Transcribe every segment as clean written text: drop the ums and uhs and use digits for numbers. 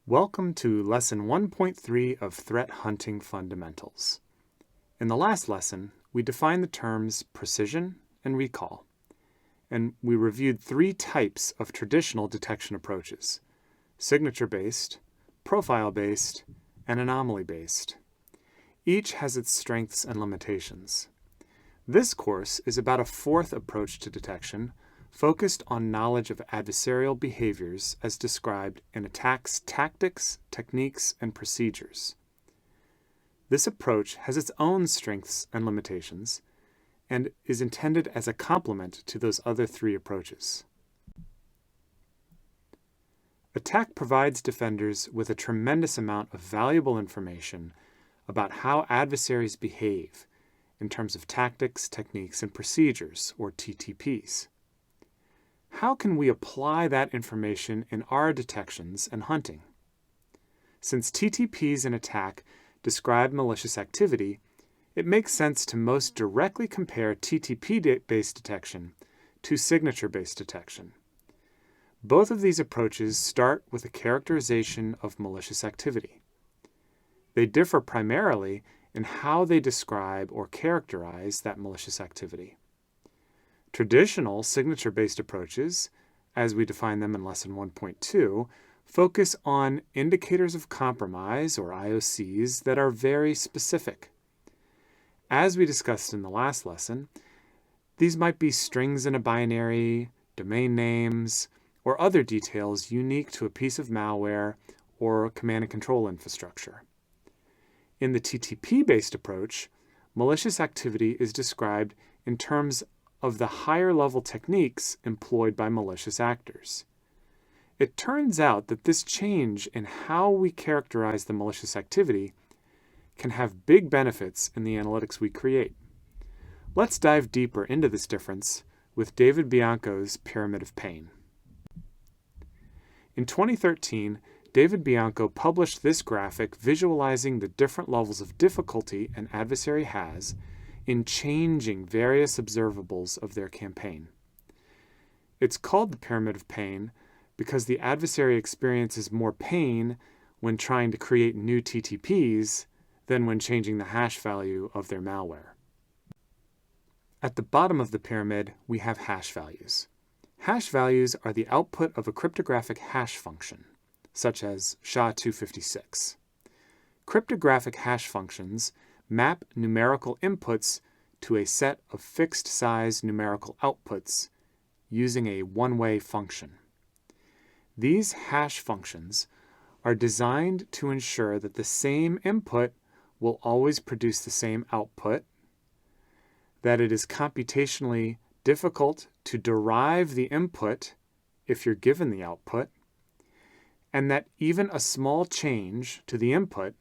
Welcome to Lesson 1.3 of Threat Hunting Fundamentals. In the last lesson, we defined the terms precision and recall, and we reviewed three types of traditional detection approaches: signature-based, profile-based, and anomaly-based. Each has its strengths and limitations. This course is about a fourth approach to detection, focused on knowledge of adversarial behaviors as described in attacks' tactics, techniques, and procedures. This approach has its own strengths and limitations and is intended as a complement to those other three approaches. Attack provides defenders with a tremendous amount of valuable information about how adversaries behave in terms of tactics, techniques, and procedures, or TTPs. How can we apply that information in our detections and hunting? Since TTPs in attack describe malicious activity, it makes sense to most directly compare TTP-based detection to signature-based detection. Both of these approaches start with a characterization of malicious activity. They differ primarily in how they describe or characterize that malicious activity. Traditional signature-based approaches, as we define them in Lesson 1.2, focus on indicators of compromise, or IOCs, that are very specific. As we discussed in the last lesson, these might be strings in a binary, domain names, or other details unique to a piece of malware or command and control infrastructure. In the TTP-based approach, malicious activity is described in terms of the higher-level techniques employed by malicious actors. It turns out that this change in how we characterize the malicious activity can have big benefits in the analytics we create. Let's dive deeper into this difference with David Bianco's Pyramid of Pain. In 2013, David Bianco published this graphic visualizing the different levels of difficulty an adversary has in changing various observables of their campaign. It's called the Pyramid of Pain because the adversary experiences more pain when trying to create new TTPs than when changing the hash value of their malware. At the bottom of the pyramid, we have hash values. Hash values are the output of a cryptographic hash function, such as SHA-256. Cryptographic hash functions map numerical inputs to a set of fixed-size numerical outputs using a one-way function. These hash functions are designed to ensure that the same input will always produce the same output, that it is computationally difficult to derive the input if you're given the output, and that even a small change to the input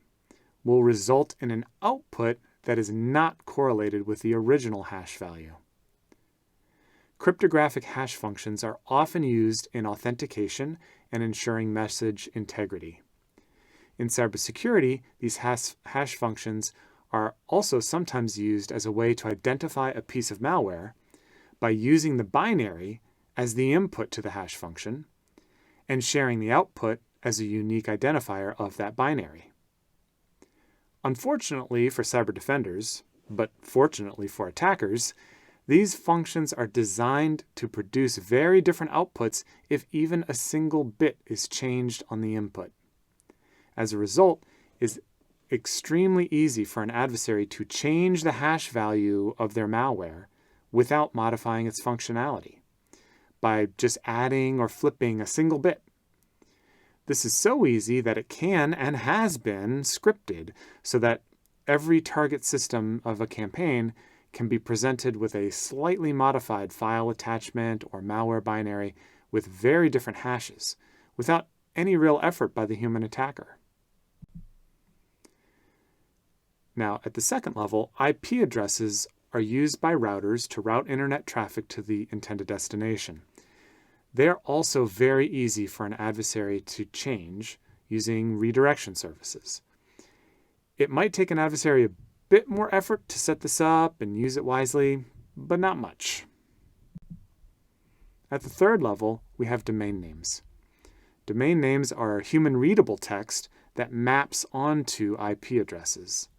will result in an output that is not correlated with the original hash value. Cryptographic hash functions are often used in authentication and ensuring message integrity. In cybersecurity, these hash functions are also sometimes used as a way to identify a piece of malware by using the binary as the input to the hash function and sharing the output as a unique identifier of that binary. Unfortunately for cyber defenders, but fortunately for attackers, these functions are designed to produce very different outputs if even a single bit is changed on the input. As a result, it's extremely easy for an adversary to change the hash value of their malware without modifying its functionality, by just adding or flipping a single bit. This is so easy that it can and has been scripted so that every target system of a campaign can be presented with a slightly modified file attachment or malware binary with very different hashes, without any real effort by the human attacker. Now, at the second level, IP addresses are used by routers to route internet traffic to the intended destination. They're also very easy for an adversary to change using redirection services. It might take an adversary a bit more effort to set this up and use it wisely, but not much. At the third level, we have domain names. Domain names are human-readable text that maps onto IP addresses.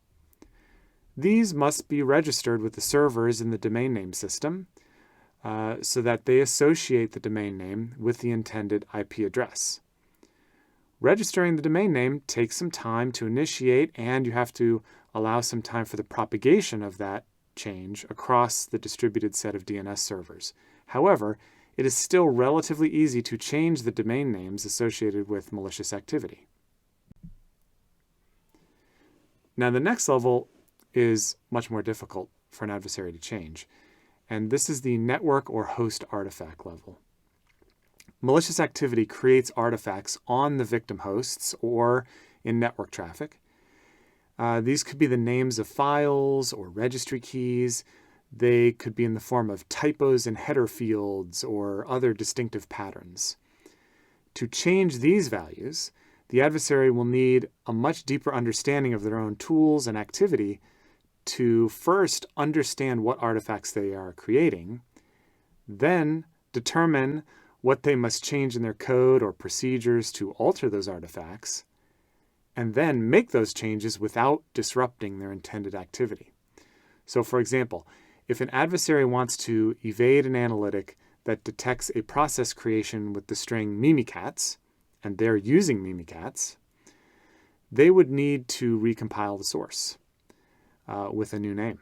These must be registered with the servers in the domain name system so that they associate the domain name with the intended IP address. Registering the domain name takes some time to initiate, and you have to allow some time for the propagation of that change across the distributed set of DNS servers. However, it is still relatively easy to change the domain names associated with malicious activity. Now, the next level is much more difficult for an adversary to change, and this is the network or host artifact level. Malicious activity creates artifacts on the victim hosts or in network traffic. These could be the names of files or registry keys. They could be in the form of typos in header fields or other distinctive patterns. To change these values, the adversary will need a much deeper understanding of their own tools and activity to first understand what artifacts they are creating, then determine what they must change in their code or procedures to alter those artifacts, and then make those changes without disrupting their intended activity. So, for example, if an adversary wants to evade an analytic that detects a process creation with the string mimikatz, and they're using mimikatz, they would need to recompile the source with a new name.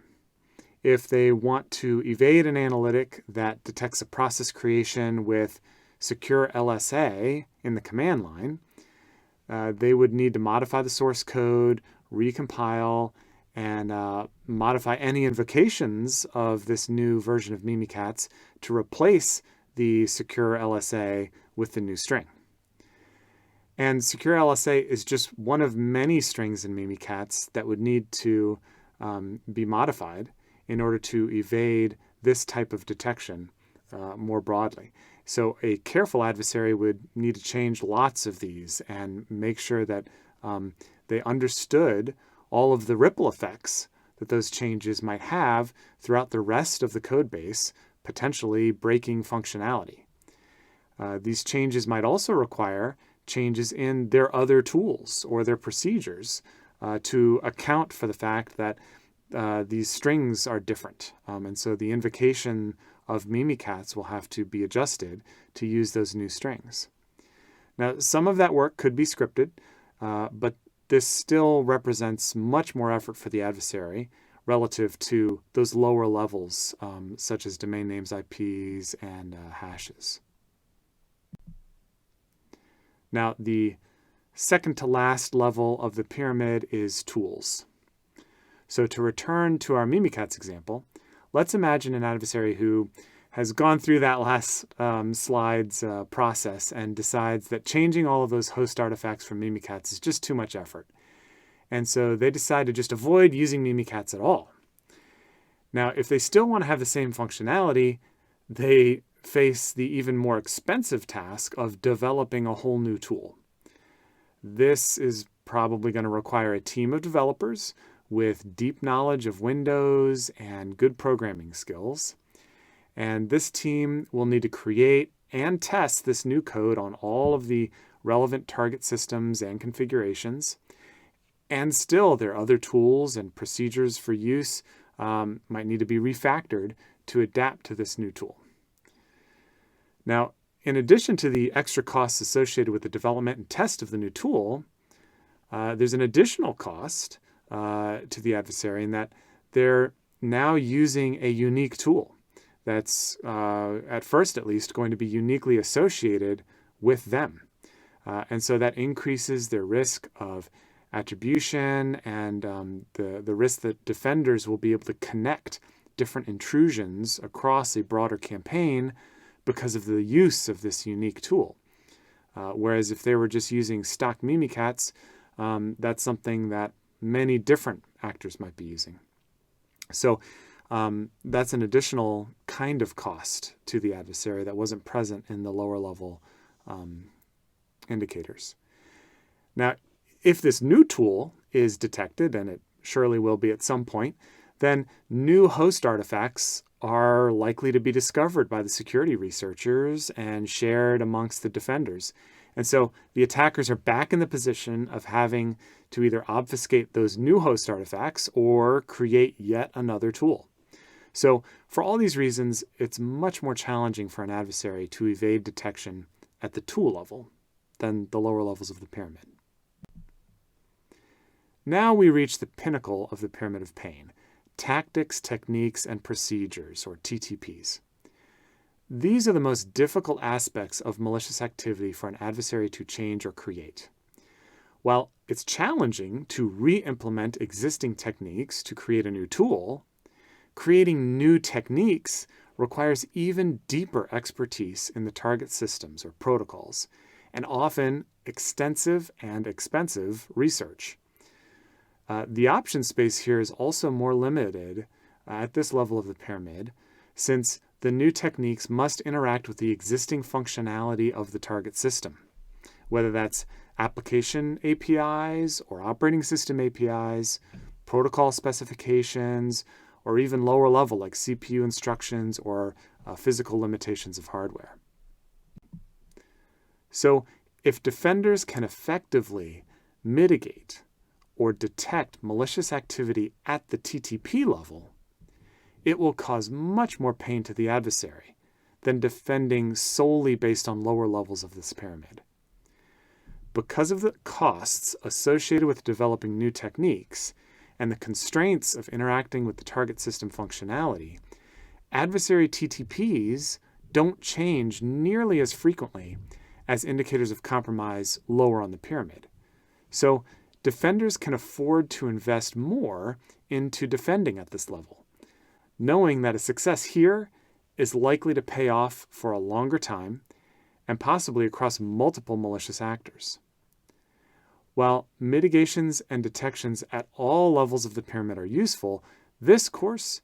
If they want to evade an analytic that detects a process creation with secure LSA in the command line, they would need to modify the source code, recompile, and modify any invocations of this new version of mimikatz to replace the secure LSA with the new string. And secure LSA is just one of many strings in mimikatz that would need to be modified in order to evade this type of detection more broadly. So a careful adversary would need to change lots of these and make sure that they understood all of the ripple effects that those changes might have throughout the rest of the code base, potentially breaking functionality. These changes might also require changes in their other tools or their procedures to account for the fact that these strings are different. And so the invocation of mimikatz will have to be adjusted to use those new strings. Now, some of that work could be scripted, but this still represents much more effort for the adversary relative to those lower levels, such as domain names, IPs, and hashes. Now, the second to last level of the pyramid is tools. So to return to our mimikatz example, let's imagine an adversary who has gone through that last slide's process and decides that changing all of those host artifacts from mimikatz is just too much effort. And so they decide to just avoid using mimikatz at all. Now, if they still want to have the same functionality, they face the even more expensive task of developing a whole new tool. This is probably going to require a team of developers with deep knowledge of Windows and good programming skills. And this team will need to create and test this new code on all of the relevant target systems and configurations. And still, their other tools and procedures for use might need to be refactored to adapt to this new tool. Now, in addition to the extra costs associated with the development and test of the new tool, there's an additional cost to the adversary in that they're now using a unique tool that's, at first at least, going to be uniquely associated with them. And so that increases their risk of attribution and the risk that defenders will be able to connect different intrusions across a broader campaign because of the use of this unique tool. Whereas if they were just using stock mimikatz, that's something that many different actors might be using. So that's an additional kind of cost to the adversary that wasn't present in the lower level indicators. Now, if this new tool is detected, and it surely will be at some point, then new host artifacts are likely to be discovered by the security researchers and shared amongst the defenders. And so the attackers are back in the position of having to either obfuscate those new host artifacts or create yet another tool. So for all these reasons, it's much more challenging for an adversary to evade detection at the tool level than the lower levels of the pyramid. Now we reach the pinnacle of the pyramid of pain: tactics, techniques, and procedures, or TTPs. These are the most difficult aspects of malicious activity for an adversary to change or create. While it's challenging to re-implement existing techniques to create a new tool, creating new techniques requires even deeper expertise in the target systems or protocols, and often extensive and expensive research. The option space here is also more limited at this level of the pyramid, since the new techniques must interact with the existing functionality of the target system, whether that's application APIs or operating system APIs, protocol specifications, or even lower level like CPU instructions or physical limitations of hardware. So if defenders can effectively mitigate or detect malicious activity at the TTP level, it will cause much more pain to the adversary than defending solely based on lower levels of this pyramid. Because of the costs associated with developing new techniques and the constraints of interacting with the target system functionality, adversary TTPs don't change nearly as frequently as indicators of compromise lower on the pyramid. So defenders can afford to invest more into defending at this level, knowing that a success here is likely to pay off for a longer time and possibly across multiple malicious actors. While mitigations and detections at all levels of the pyramid are useful, this course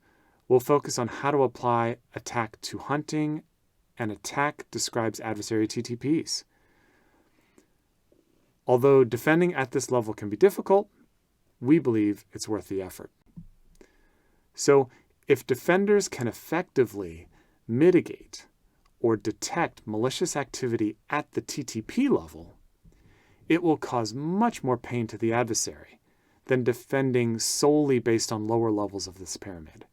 will focus on how to apply attack to hunting, and attack describes adversary TTPs. Although defending at this level can be difficult, we believe it's worth the effort. So if defenders can effectively mitigate or detect malicious activity at the TTP level, it will cause much more pain to the adversary than defending solely based on lower levels of this pyramid.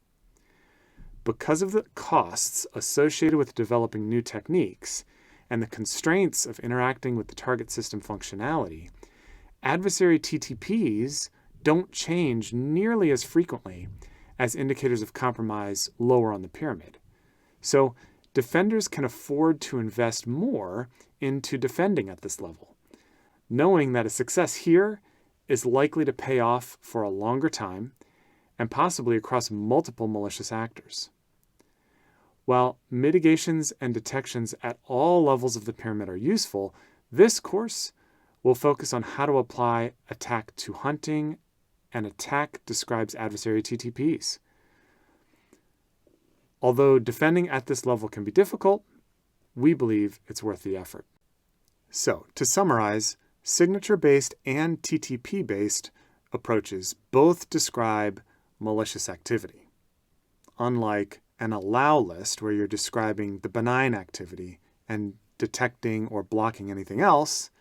Because of the costs associated with developing new techniques and the constraints of interacting with the target system functionality, adversary TTPs don't change nearly as frequently as indicators of compromise lower on the pyramid. So defenders can afford to invest more into defending at this level, knowing that a success here is likely to pay off for a longer time and possibly across multiple malicious actors. While mitigations and detections at all levels of the pyramid are useful, this course will focus on how to apply attack to hunting, and attack describes adversary TTPs. Although defending at this level can be difficult, we believe it's worth the effort. So, to summarize, signature-based and TTP-based approaches both describe malicious activity. Unlike an allow list, where you're describing the benign activity and detecting or blocking anything else,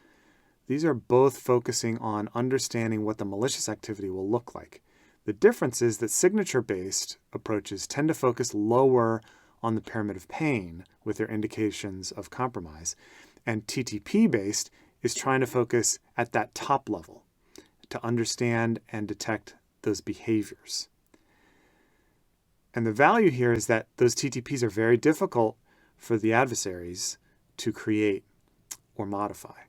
these are both focusing on understanding what the malicious activity will look like. The difference is that signature-based approaches tend to focus lower on the pyramid of pain with their indications of compromise, and TTP-based is trying to focus at that top level to understand and detect those behaviors. And the value here is that those TTPs are very difficult for the adversaries to create or modify.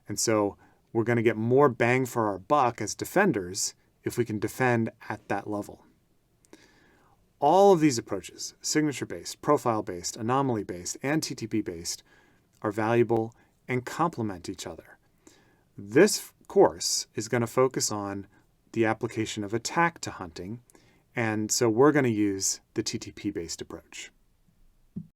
And so we're going to get more bang for our buck as defenders if we can defend at that level. All of these approaches, signature-based, profile-based, anomaly-based, and TTP-based, are valuable and complement each other. This course is going to focus on the application of attack to hunting, and so we're going to use the TTP-based approach.